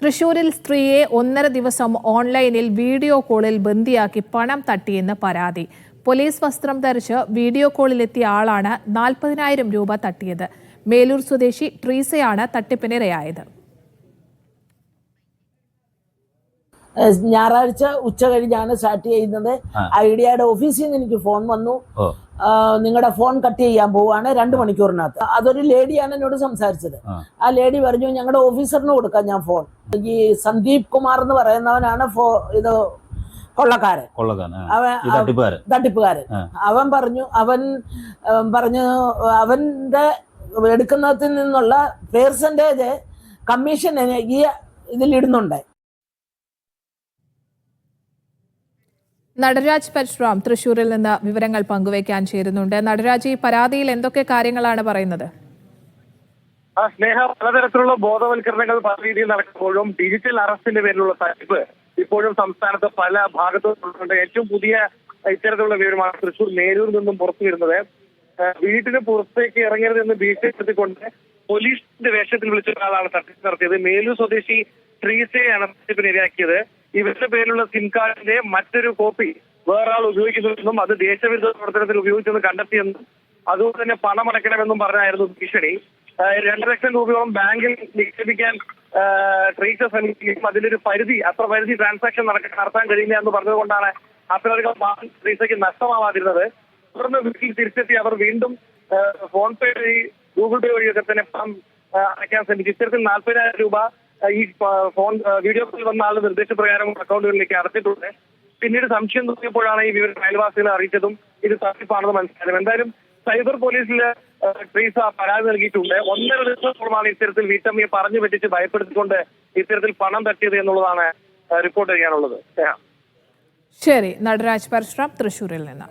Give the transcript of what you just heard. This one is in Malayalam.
തൃശൂരിൽ സ്ത്രീയെ 1.5 ദിവസം ഓൺലൈനിൽ വീഡിയോ കോളിൽ ബന്ദിയാക്കി പണം തട്ടിയെന്ന് പരാതി. പോലീസ് വസ്ത്രം ധരിച്ച് വീഡിയോ കോളിലെത്തിയ ആളാണ് 40,000 രൂപ തട്ടിയത്. മേലൂർ സ്വദേശി ട്രീസയാണ് തട്ടിപ്പിനിരയായത്. ഞായറാഴ്ച ഉച്ച കഴിഞ്ഞാണ് സ്റ്റാർട്ട് ചെയ്യുന്നത്. ഐഡിയയുടെ ഓഫീസിൽ നിന്ന് എനിക്ക് ഫോൺ വന്നു, നിങ്ങളുടെ ഫോൺ കട്ട് ചെയ്യാൻ പോവാണ് 2 മണിക്കൂറിനകത്ത്. അതൊരു ലേഡിയാണ് എന്നോട് സംസാരിച്ചത്. ആ ലേഡി പറഞ്ഞു, ഞങ്ങളുടെ ഓഫീസറിന് കൊടുക്കാം ഞാൻ ഫോൺ. ഈ സന്ദീപ് കുമാർ എന്ന് പറയുന്നവനാണ് ഇത് കൊള്ളക്കാരൻ, തട്ടിപ്പുകാരൻ. അവൻ പറഞ്ഞു അവന്റെ എടുക്കുന്നതിൽ നിന്നുള്ള പെർസെന്റേജ് കമ്മീഷൻ ഈ ഇതിലിടുന്നുണ്ട്. നടരാജ് പരശുറാം തൃശൂരിൽ നിന്ന് വിവരങ്ങൾ പങ്കുവയ്ക്കാൻ ചേരുന്നുണ്ട്. നടരാജ്, ഈ പരാതിയിൽ എന്തൊക്കെ കാര്യങ്ങളാണ് പറയുന്നത്? സ്നേഹ, പലതരത്തിലുള്ള ബോധവൽക്കരണങ്ങൾ പല രീതിയിൽ നടക്കുമ്പോഴും ഡിജിറ്റൽ അറസ്റ്റിന്റെ പേരിലുള്ള തട്ടിപ്പ് ഇപ്പോഴും സംസ്ഥാനത്ത് പല ഭാഗത്തുണ്ട്. ഏറ്റവും പുതിയ ഇത്തരത്തിലുള്ള വിവരമാണ് തൃശൂർ മേലൂരിൽ നിന്നും പുറത്തു വരുന്നത്. വീട്ടിന് പുറത്തേക്ക് ഇറങ്ങരുതെന്ന് ഭീഷണിപ്പെടുത്തിക്കൊണ്ട് പോലീസിന്റെ വേഷത്തിൽ വിളിച്ച ഒരാളാണ് തട്ടിപ്പ് നടത്തിയത്. മേലൂർ സ്വദേശി ട്രീസയാണ് തട്ടിപ്പിനിരയാക്കിയത്. ഇവരുടെ പേരിലുള്ള സിം കാർഡിന്റെ മറ്റൊരു കോപ്പി വേറൊരാൾ ഉപയോഗിക്കുന്നുവെന്നും അത് ദേശവിരുദ്ധ പ്രവർത്തനത്തിൽ ഉപയോഗിച്ചെന്ന് കണ്ടെത്തിയെന്നും അതുകൊണ്ട് തന്നെ പണം അടയ്ക്കണമെന്നും പറഞ്ഞായിരുന്നു ഭീഷണി. 2 ലക്ഷം രൂപയോളം ബാങ്കിൽ നിക്ഷേപിക്കാൻ ട്രീസ ശ്രമിക്കുകയും അതിലൊരു അത്ര പരിധി ട്രാൻസാക്ഷൻ നടത്താൻ കഴിയില്ല എന്ന് പറഞ്ഞതുകൊണ്ടാണ് അത്രയധികം പണം ട്രീസയ്ക്ക് നഷ്ടമാവാതിരുന്നത്. തുടർന്ന് വീട്ടിൽ തിരിച്ചെത്തി അവർ വീണ്ടും ഫോൺ പേ വഴി ഗൂഗിൾ പേ വഴിയൊക്കെ തന്നെ പണം അടയ്ക്കാൻ ശ്രമിച്ചു. ഇത്തരത്തിൽ 40,000 രൂപ ഈ ഫോൺ വീഡിയോ കോൾ വന്ന ആളുടെ നിർദ്ദേശപ്രകാരം അക്കൗണ്ടുകളിലേക്ക് അടച്ചിട്ടുണ്ട്. പിന്നീട് സംശയം തോന്നിയപ്പോഴാണ് ഈ വിവരം അയൽവാസികളെ അറിയിച്ചതും ഇത് തട്ടിപ്പാണെന്ന് മനസ്സിലായത്. എന്തായാലും സൈബർ പോലീസിൽ ട്രീസ പരാതി നൽകിയിട്ടുണ്ട്. 1.5 ദിവസത്തോളമാണ് ഇത്തരത്തിൽ വീട്ടമ്മയെ പറഞ്ഞു പറ്റിച്ച് ഭയപ്പെടുത്തിക്കൊണ്ട് ഇത്തരത്തിൽ പണം തട്ടിയത് എന്നുള്ളതാണ് റിപ്പോർട്ട് ചെയ്യാനുള്ളത്. ശരി, നടരാജ് പരശുറാം തൃശൂരിൽ നിന്ന്.